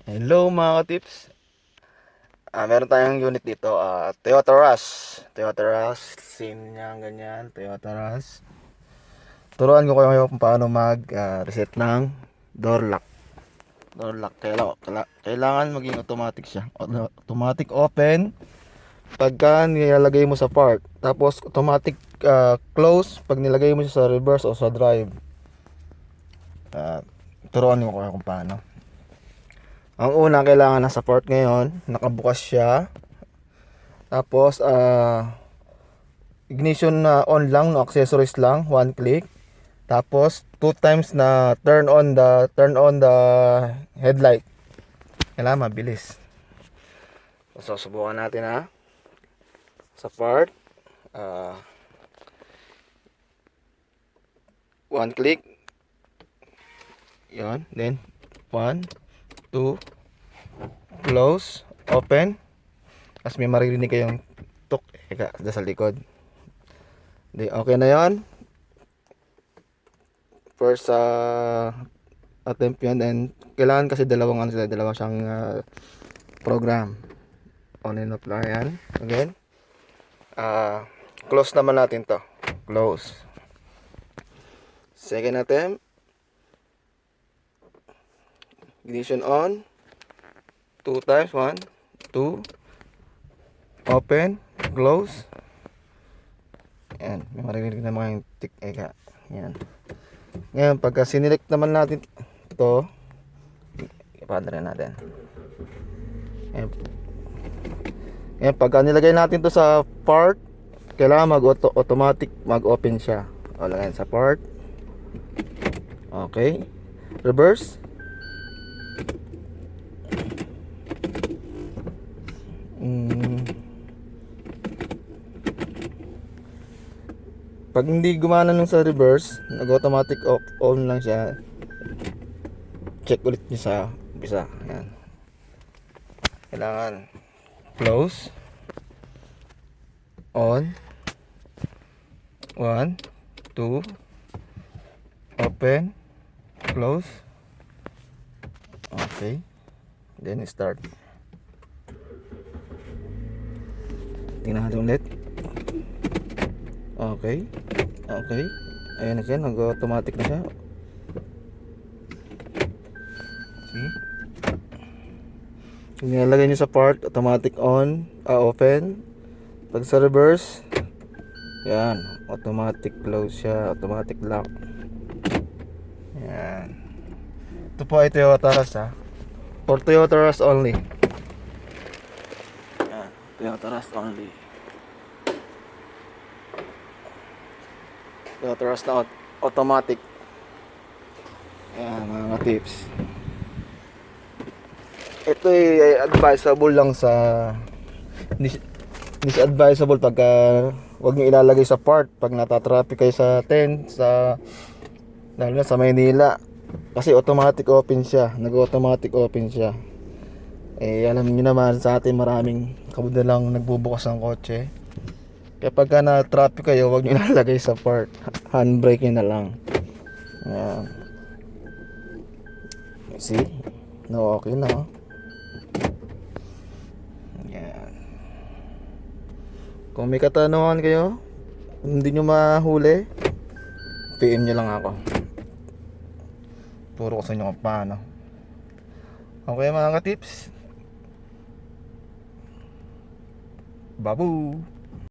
Hello mga ka-tips. Meron tayong unit dito, Toyota Rush. Toyota Rush, same niya ganyan, Toyota Rush. Turuan ko kayo kung paano mag-reset ng door lock. Door lock, kailangan maging automatic siya. Automatic open pagka nilalagay mo sa park. Tapos automatic close pag nilagay mo siya sa reverse o sa drive. Turuan ko kayo kung paano. Ang una, kailangan nasa port ngayon, nakabukas siya. Tapos ignition na on lang, no accessories lang, one click. Tapos two times na turn on the headlight. Kailangan mabilis. So subukan natin sa part. One click. Yan, then 1 2 close, open. Tapos may maririnig kayong tuk sa likod. Okay na yon. First attempt yan. And kailangan kasi dalawang siyang program. On and off lang yan. Again. Close naman natin to. Close. Second attempt. Ignition on. 2 times. 1 2 open, close. Yan, may maririnig na mga tik eka. Yan. Ngayon, pagka sinelect naman natin ito, ipadre natin. Ngayon, pagka nilagay natin to sa part, kailangan automatic mag-open siya. O, lagyan sa part. Okay. Reverse. Pag hindi gumana nung sa reverse, nag-automatic on lang siya. Check ulit niyo sa umpisa. Ayan. Kailangan close, on, 1 2 open, close. Okay. Then start. Tingnan natin ulit. Okay. Ayan na siya, nag-automatic na siya. See? Nilalagay nyo sa part, automatic on, open. Pag sa reverse, yan, automatic close siya, automatic lock. Yan. Ito po ay Toyota Rush for Toyota Rush only. Yan, Toyota Rush only. Toyota Rush na automatic. Yan mga tips. Ito ay advisable lang sa disadvisable pagka wag niyo ilalagay sa part pag natatraffic kayo sa lalo na sa Maynila, kasi automatic open siya, nag-automatic open siya. Alam niyo naman sa atin maraming kabudalang nagbubukas ng kotse. Kaya pagka na-traffic kayo, wag niyo ilalagay sa part, handbrake niyo na lang. Ayan. See? No, okay na. Ayan. Kung may katanungan kayo, hindi nyo mahuli, PM nyo lang ako. Turo ko sa inyo kung paano. Okay mga ka-tips. Babu!